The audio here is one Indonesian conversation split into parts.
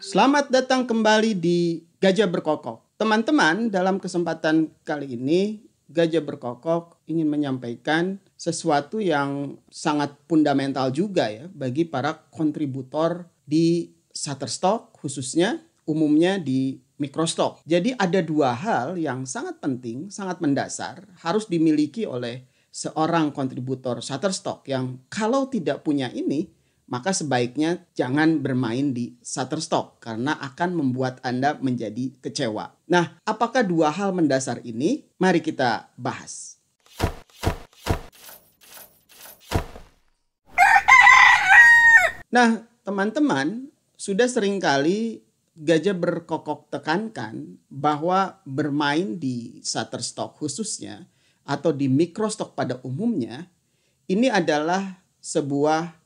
Selamat datang kembali di Gajah Berkokok. Teman-teman, dalam kesempatan kali ini Gajah Berkokok ingin menyampaikan sesuatu yang sangat fundamental juga ya bagi para kontributor di Shutterstock, khususnya umumnya di Microstock. Jadi ada dua hal yang sangat penting, sangat mendasar harus dimiliki oleh seorang kontributor Shutterstock yang kalau tidak punya ini, maka sebaiknya jangan bermain di Shutterstock karena akan membuat Anda menjadi kecewa. Nah, apakah dua hal mendasar ini? Mari kita bahas. Nah, teman-teman, sudah seringkali Gajah Berkokok tekankan bahwa bermain di Shutterstock khususnya atau di Microstock pada umumnya ini adalah sebuah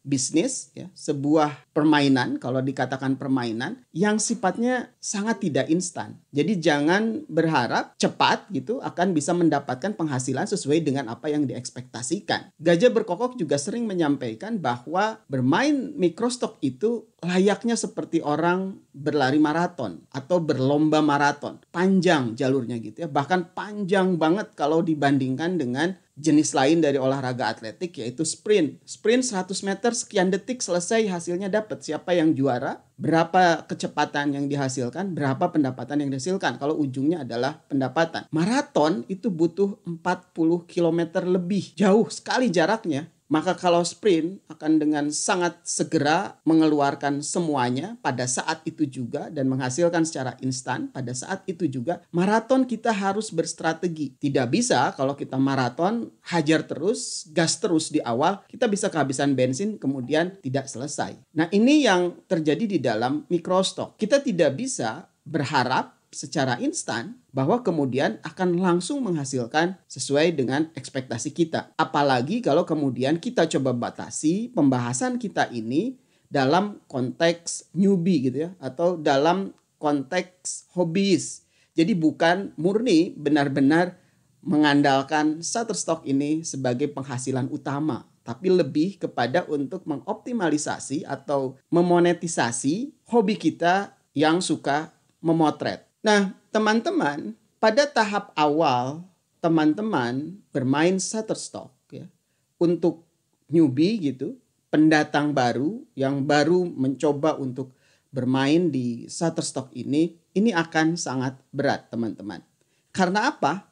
bisnis ya, sebuah permainan, kalau dikatakan permainan yang sifatnya sangat tidak instan. Jadi jangan berharap cepat gitu akan bisa mendapatkan penghasilan sesuai dengan apa yang diekspektasikan. Gajah Berkokok juga sering menyampaikan bahwa bermain Microstock itu layaknya seperti orang berlari maraton atau berlomba maraton. Panjang jalurnya gitu ya, bahkan panjang banget kalau dibandingkan dengan jenis lain dari olahraga atletik yaitu sprint. Sprint 100 meter sekian detik selesai, hasilnya dapat. Siapa yang juara, berapa kecepatan yang dihasilkan, berapa pendapatan yang dihasilkan. Kalau ujungnya adalah pendapatan. Maraton itu butuh 40 km lebih. Jauh sekali jaraknya. Maka kalau sprint akan dengan sangat segera mengeluarkan semuanya pada saat itu juga dan menghasilkan secara instan pada saat itu juga. Maraton kita harus berstrategi. Tidak bisa kalau kita maraton hajar terus, gas terus di awal, kita bisa kehabisan bensin kemudian tidak selesai. Nah, ini yang terjadi di dalam Microstock. Kita tidak bisa berharap secara instan bahwa kemudian akan langsung menghasilkan sesuai dengan ekspektasi kita. Apalagi kalau kemudian kita coba batasi pembahasan kita ini dalam konteks newbie gitu ya, atau dalam konteks hobis. Jadi bukan murni benar-benar mengandalkan Shutterstock ini sebagai penghasilan utama, tapi lebih kepada untuk mengoptimalisasi atau memonetisasi hobi kita yang suka memotret. Nah, teman-teman, pada tahap awal teman-teman bermain Shutterstock ya, untuk newbie gitu, pendatang baru yang baru mencoba untuk bermain di Shutterstock ini akan sangat berat, teman-teman. Karena apa?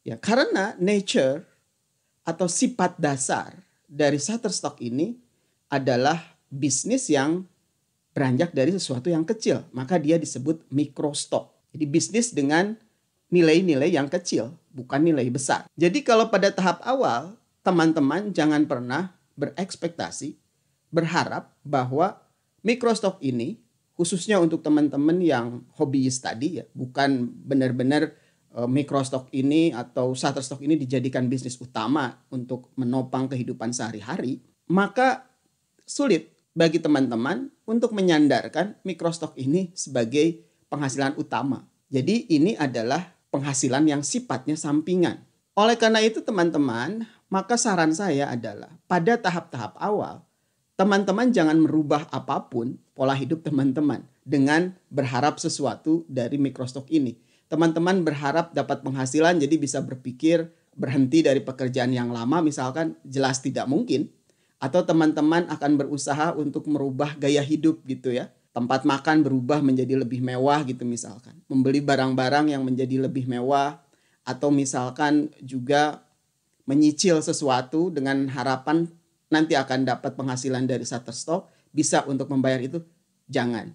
Ya, karena nature atau sifat dasar dari Shutterstock ini adalah bisnis yang beranjak dari sesuatu yang kecil, maka dia disebut Microstock. Jadi bisnis dengan nilai-nilai yang kecil, bukan nilai besar. Jadi kalau pada tahap awal, teman-teman jangan pernah berekspektasi, berharap bahwa Microstock ini, khususnya untuk teman-teman yang hobiis tadi ya, bukan benar-benar Microstock ini atau Shutterstock ini dijadikan bisnis utama untuk menopang kehidupan sehari-hari, maka sulit bagi teman-teman untuk menyandarkan Microstock ini sebagai penghasilan utama. Jadi ini adalah penghasilan yang sifatnya sampingan. Oleh karena itu teman-teman, maka saran saya adalah pada tahap-tahap awal, teman-teman jangan merubah apapun pola hidup teman-teman dengan berharap sesuatu dari Microstock ini. Teman-teman berharap dapat penghasilan jadi bisa berpikir berhenti dari pekerjaan yang lama misalkan, jelas tidak mungkin. Atau teman-teman akan berusaha untuk merubah gaya hidup gitu ya. Tempat makan berubah menjadi lebih mewah gitu misalkan. Membeli barang-barang yang menjadi lebih mewah. Atau misalkan juga menyicil sesuatu dengan harapan nanti akan dapat penghasilan dari Shutterstock. Bisa untuk membayar itu. Jangan.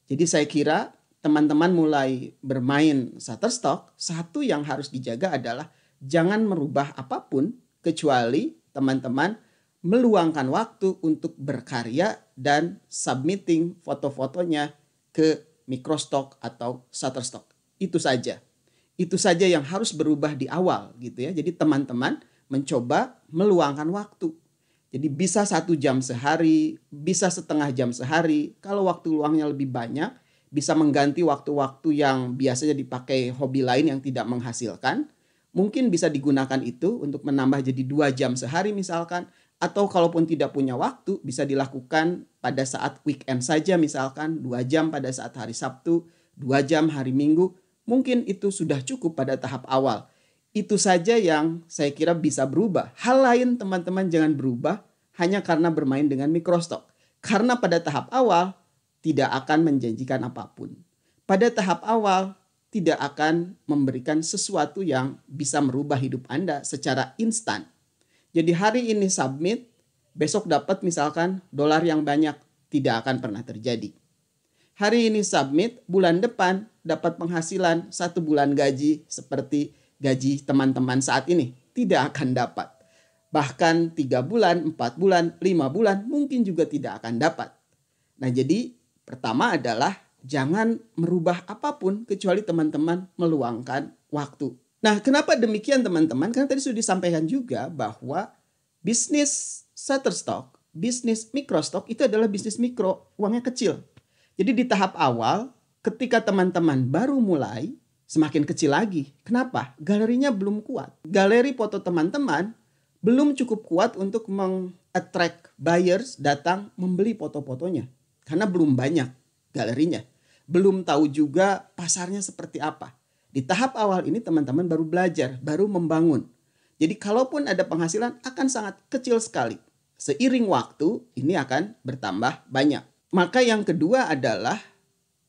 Jadi saya kira teman-teman mulai bermain Shutterstock. Satu yang harus dijaga adalah jangan merubah apapun. Kecuali teman-teman meluangkan waktu untuk berkarya dan submitting foto-fotonya ke Microstock atau Shutterstock. Itu saja. Itu saja yang harus berubah di awal gitu ya. Jadi teman-teman mencoba meluangkan waktu. Jadi bisa 1 jam sehari, bisa setengah jam sehari. Kalau waktu luangnya lebih banyak, bisa mengganti waktu-waktu yang biasanya dipakai hobi lain yang tidak menghasilkan. Mungkin bisa digunakan itu untuk menambah jadi 2 jam sehari misalkan. Atau kalaupun tidak punya waktu, bisa dilakukan pada saat weekend saja, misalkan 2 jam pada saat hari Sabtu, 2 jam hari Minggu. Mungkin itu sudah cukup pada tahap awal. Itu saja yang saya kira bisa berubah. Hal lain teman-teman jangan berubah hanya karena bermain dengan mikrostock. Karena pada tahap awal tidak akan menjanjikan apapun. Pada tahap awal tidak akan memberikan sesuatu yang bisa merubah hidup Anda secara instan. Jadi hari ini submit, besok dapat misalkan dolar yang banyak, tidak akan pernah terjadi. Hari ini submit, bulan depan dapat penghasilan 1 bulan gaji seperti gaji teman-teman saat ini. Tidak akan dapat. Bahkan 3 bulan, 4 bulan, 5 bulan mungkin juga tidak akan dapat. Nah jadi pertama adalah jangan merubah apapun kecuali teman-teman meluangkan waktu. Nah, kenapa demikian teman-teman? Karena tadi sudah disampaikan juga bahwa bisnis Shutterstock, bisnis mikrostock itu adalah bisnis mikro, uangnya kecil. Jadi di tahap awal ketika teman-teman baru mulai semakin kecil lagi. Kenapa? Galerinya belum kuat. Galeri foto teman-teman belum cukup kuat untuk meng-attract buyers datang membeli foto-fotonya. Karena belum banyak galerinya. Belum tahu juga pasarnya seperti apa. Di tahap awal ini teman-teman baru belajar, baru membangun. Jadi kalaupun ada penghasilan akan sangat kecil sekali. Seiring waktu ini akan bertambah banyak. Maka yang kedua adalah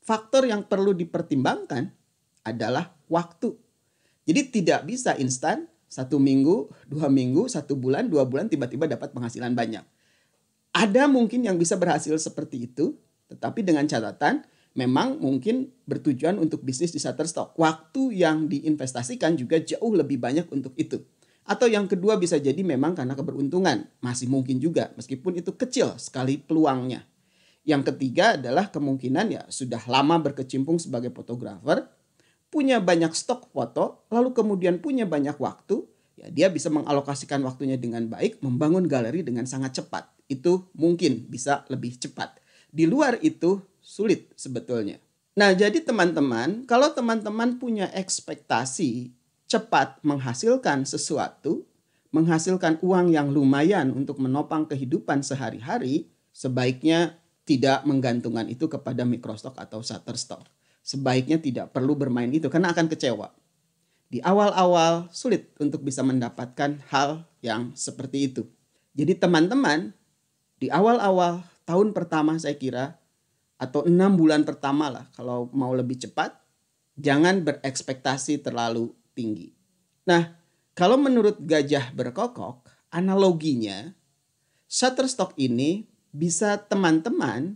faktor yang perlu dipertimbangkan adalah waktu. Jadi tidak bisa instan 1 minggu, 2 minggu, 1 bulan, 2 bulan tiba-tiba dapat penghasilan banyak. Ada mungkin yang bisa berhasil seperti itu, tetapi dengan catatan memang mungkin bertujuan untuk bisnis di Shutterstock. Waktu yang diinvestasikan juga jauh lebih banyak untuk itu. Atau yang kedua bisa jadi memang karena keberuntungan. Masih mungkin juga meskipun itu kecil sekali peluangnya. Yang ketiga adalah kemungkinan ya sudah lama berkecimpung sebagai fotografer. Punya banyak stok foto. Lalu kemudian punya banyak waktu. Ya dia bisa mengalokasikan waktunya dengan baik. Membangun galeri dengan sangat cepat. Itu mungkin bisa lebih cepat. Di luar itu sulit sebetulnya. Nah jadi teman-teman, kalau teman-teman punya ekspektasi cepat menghasilkan sesuatu, menghasilkan uang yang lumayan untuk menopang kehidupan sehari-hari, sebaiknya tidak menggantungkan itu kepada mikrostock atau Shutterstock. Sebaiknya tidak perlu bermain itu karena akan kecewa. Di awal-awal sulit untuk bisa mendapatkan hal yang seperti itu. Jadi teman-teman, di awal-awal tahun pertama saya kira, atau 6 bulan pertama lah kalau mau lebih cepat, jangan berekspektasi terlalu tinggi. Nah, kalau menurut Gajah Berkokok, analoginya Shutterstock ini bisa teman-teman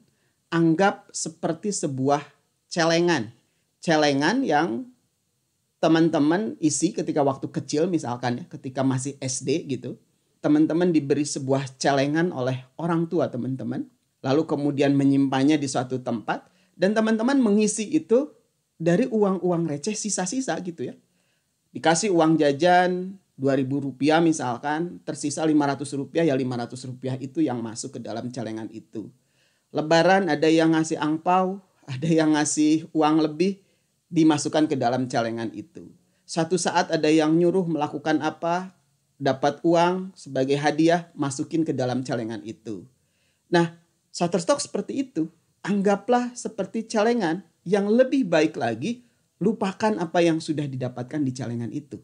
anggap seperti sebuah celengan. Celengan yang teman-teman isi ketika waktu kecil misalkan ya, ketika masih SD gitu. Teman-teman diberi sebuah celengan oleh orang tua teman-teman. Lalu kemudian menyimpannya di suatu tempat. Dan teman-teman mengisi itu dari uang-uang receh sisa-sisa gitu ya. Dikasih uang jajan 2.000 rupiah misalkan. Tersisa 500 rupiah ya 500 rupiah itu yang masuk ke dalam celengan itu. Lebaran ada yang ngasih angpau. Ada yang ngasih uang lebih. Dimasukkan ke dalam celengan itu. Satu saat ada yang nyuruh melakukan apa. Dapat uang sebagai hadiah. Masukin ke dalam celengan itu. Nah, Shutterstock seperti itu. Anggaplah seperti celengan yang lebih baik lagi, lupakan apa yang sudah didapatkan di celengan itu.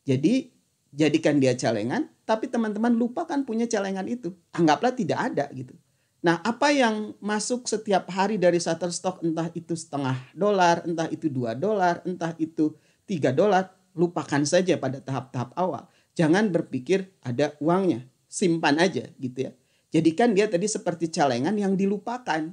Jadi, jadikan dia celengan, tapi teman-teman lupakan punya celengan itu. Anggaplah tidak ada gitu. Nah, apa yang masuk setiap hari dari Shutterstock, entah itu $0,5, entah itu $2, entah itu $3, lupakan saja pada tahap-tahap awal. Jangan berpikir ada uangnya, simpan aja gitu ya. Jadikan dia tadi seperti celengan yang dilupakan.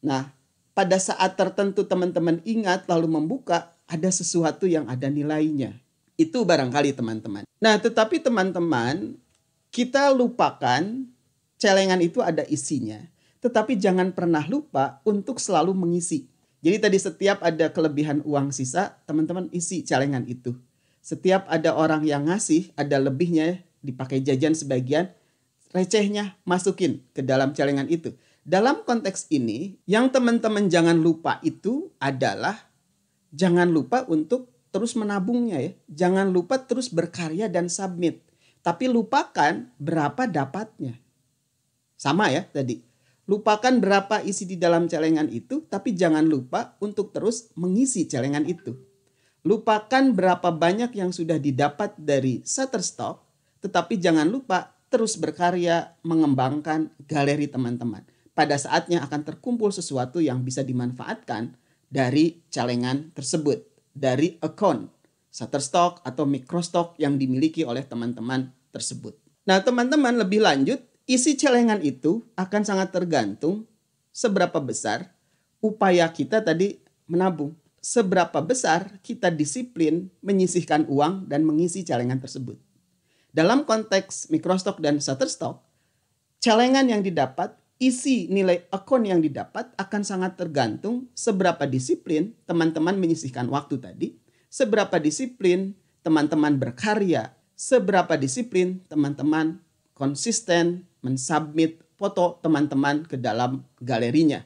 Nah, pada saat tertentu teman-teman ingat lalu membuka, ada sesuatu yang ada nilainya. Itu barangkali teman-teman. Nah, tetapi teman-teman, kita lupakan celengan itu ada isinya. Tetapi jangan pernah lupa untuk selalu mengisi. Jadi tadi setiap ada kelebihan uang sisa, teman-teman isi celengan itu. Setiap ada orang yang ngasih, ada lebihnya dipakai jajan sebagian, recehnya masukin ke dalam celengan itu. Dalam konteks ini, yang teman-teman jangan lupa itu adalah jangan lupa untuk terus menabungnya ya. Jangan lupa terus berkarya dan submit. Tapi lupakan berapa dapatnya. Sama ya tadi. Lupakan berapa isi di dalam celengan itu, tapi jangan lupa untuk terus mengisi celengan itu. Lupakan berapa banyak yang sudah didapat dari Shutterstock, tetapi jangan lupa terus berkarya mengembangkan galeri teman-teman. Pada saatnya akan terkumpul sesuatu yang bisa dimanfaatkan dari celengan tersebut, dari account Shutterstock atau Microstock yang dimiliki oleh teman-teman tersebut. Nah, teman-teman, lebih lanjut, isi celengan itu akan sangat tergantung seberapa besar upaya kita tadi menabung. Seberapa besar kita disiplin menyisihkan uang dan mengisi celengan tersebut. Dalam konteks Microstock dan Shutterstock, celengan yang didapat, isi nilai akun yang didapat akan sangat tergantung seberapa disiplin teman-teman menyisihkan waktu tadi, seberapa disiplin teman-teman berkarya, seberapa disiplin teman-teman konsisten mensubmit foto teman-teman ke dalam galerinya.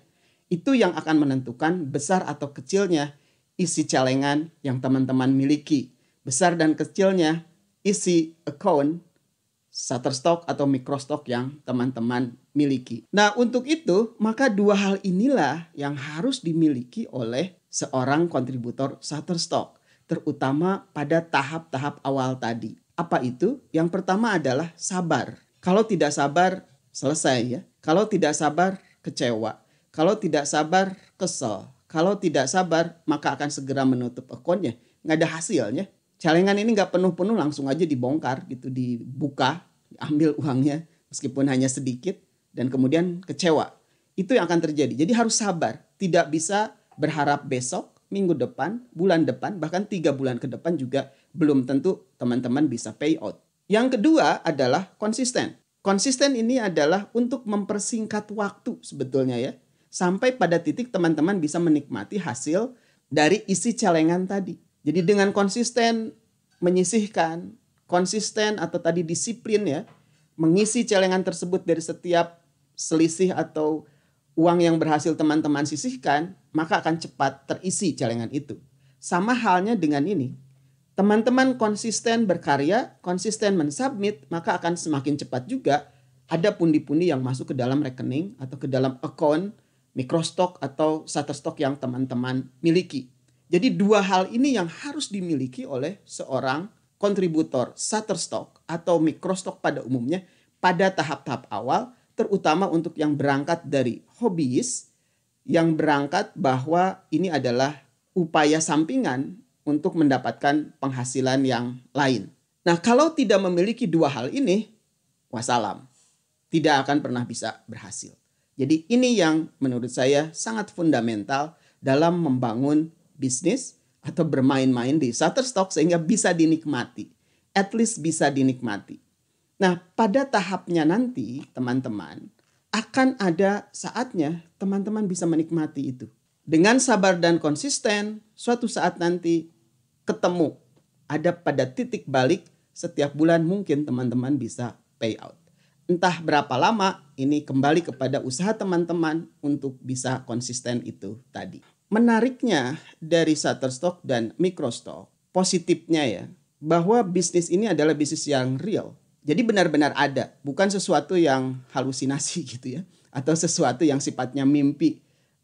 Itu yang akan menentukan besar atau kecilnya isi celengan yang teman-teman miliki. Besar dan kecilnya isi account Shutterstock atau Microstock yang teman-teman miliki. Nah, untuk itu, maka dua hal inilah yang harus dimiliki oleh seorang kontributor Shutterstock, terutama pada tahap-tahap awal tadi. Apa itu? Yang pertama adalah sabar. Kalau tidak sabar, selesai ya. Kalau tidak sabar, kecewa. Kalau tidak sabar, kesel. Kalau tidak sabar, maka akan segera menutup akunnya. Nggak ada hasilnya. Celengan ini nggak penuh-penuh, langsung aja dibongkar gitu, dibuka, ambil uangnya meskipun hanya sedikit, dan kemudian kecewa. Itu yang akan terjadi. Jadi harus sabar. Tidak bisa berharap besok, minggu depan, bulan depan, bahkan 3 bulan ke depan juga belum tentu teman-teman bisa pay out. Yang kedua adalah konsisten. Konsisten ini adalah untuk mempersingkat waktu sebetulnya ya. Sampai pada titik teman-teman bisa menikmati hasil dari isi celengan tadi. Jadi dengan konsisten menyisihkan, konsisten atau tadi disiplin ya, mengisi celengan tersebut dari setiap selisih atau uang yang berhasil teman-teman sisihkan, maka akan cepat terisi celengan itu. Sama halnya dengan ini. Teman-teman konsisten berkarya, konsisten mensubmit, maka akan semakin cepat juga ada pundi-pundi yang masuk ke dalam rekening atau ke dalam account Microstock atau Shutterstock yang teman-teman miliki. Jadi dua hal ini yang harus dimiliki oleh seorang kontributor Shutterstock atau Microstock pada umumnya pada tahap-tahap awal, terutama untuk yang berangkat dari hobiis, yang berangkat bahwa ini adalah upaya sampingan untuk mendapatkan penghasilan yang lain. Nah, kalau tidak memiliki dua hal ini, wassalam, tidak akan pernah bisa berhasil. Jadi ini yang menurut saya sangat fundamental dalam membangun bisnis atau bermain-main di Shutterstock sehingga bisa dinikmati. At least bisa dinikmati. Nah, pada tahapnya nanti teman-teman akan ada saatnya teman-teman bisa menikmati itu. Dengan sabar dan konsisten, suatu saat nanti ketemu. Ada pada titik balik setiap bulan mungkin teman-teman bisa pay out. Entah berapa lama, ini kembali kepada usaha teman-teman untuk bisa konsisten itu tadi. Menariknya dari Shutterstock dan Microstock, positifnya ya, bahwa bisnis ini adalah bisnis yang real. Jadi benar-benar ada, bukan sesuatu yang halusinasi gitu ya, atau sesuatu yang sifatnya mimpi.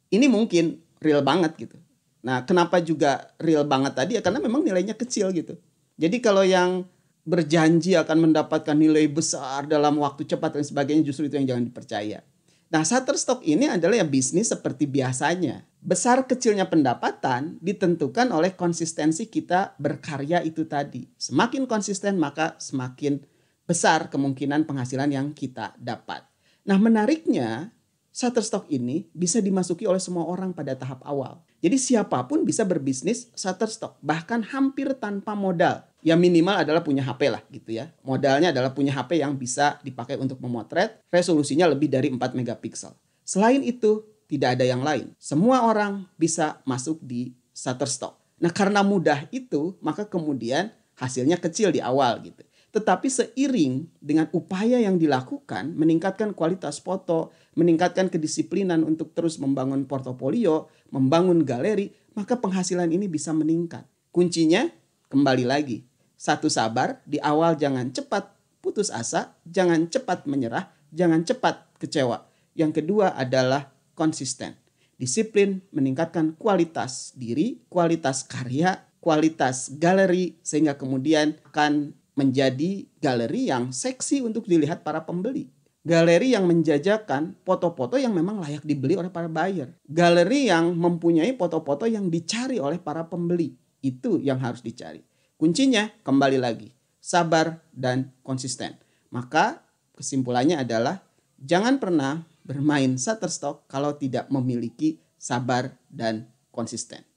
Ini mungkin real banget gitu. Nah, kenapa juga real banget tadi ya, karena memang nilainya kecil gitu. Jadi kalau yang berjanji akan mendapatkan nilai besar dalam waktu cepat dan sebagainya, justru itu yang jangan dipercaya. Nah, Shutterstock ini adalah ya bisnis seperti biasanya. Besar kecilnya pendapatan ditentukan oleh konsistensi kita berkarya itu tadi. Semakin konsisten maka semakin besar kemungkinan penghasilan yang kita dapat. Nah, menariknya Shutterstock ini bisa dimasuki oleh semua orang pada tahap awal. Jadi siapapun bisa berbisnis Shutterstock, bahkan hampir tanpa modal. Ya minimal adalah punya HP lah gitu ya. Modalnya adalah punya HP yang bisa dipakai untuk memotret, resolusinya lebih dari 4 megapiksel. Selain itu, tidak ada yang lain. Semua orang bisa masuk di Shutterstock. Nah, karena mudah itu, maka kemudian hasilnya kecil di awal gitu. Tetapi seiring dengan upaya yang dilakukan, meningkatkan kualitas foto, meningkatkan kedisiplinan untuk terus membangun portofolio, membangun galeri, maka penghasilan ini bisa meningkat. Kuncinya kembali lagi, satu sabar, di awal jangan cepat putus asa, jangan cepat menyerah, jangan cepat kecewa. Yang kedua adalah konsisten. Disiplin meningkatkan kualitas diri, kualitas karya, kualitas galeri, sehingga kemudian akan menjadi galeri yang seksi untuk dilihat para pembeli. Galeri yang menjajakan foto-foto yang memang layak dibeli oleh para buyer. Galeri yang mempunyai foto-foto yang dicari oleh para pembeli. Itu yang harus dicari. Kuncinya kembali lagi, sabar dan konsisten. Maka kesimpulannya adalah jangan pernah bermain Shutterstock kalau tidak memiliki sabar dan konsisten.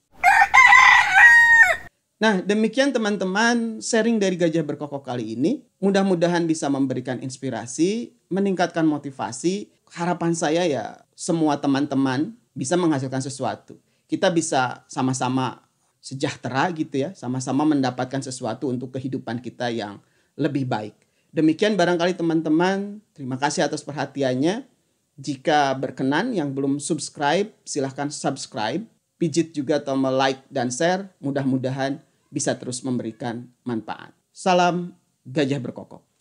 Nah, demikian teman-teman sharing dari Gajah Berkokok kali ini. Mudah-mudahan bisa memberikan inspirasi, meningkatkan motivasi. Harapan saya ya semua teman-teman bisa menghasilkan sesuatu. Kita bisa sama-sama sejahtera gitu ya, sama-sama mendapatkan sesuatu untuk kehidupan kita yang lebih baik. Demikian barangkali teman-teman, terima kasih atas perhatiannya. Jika berkenan yang belum subscribe, silahkan subscribe. Pijit juga tombol like dan share, mudah-mudahan bisa terus memberikan manfaat. Salam Gajah Berkokok.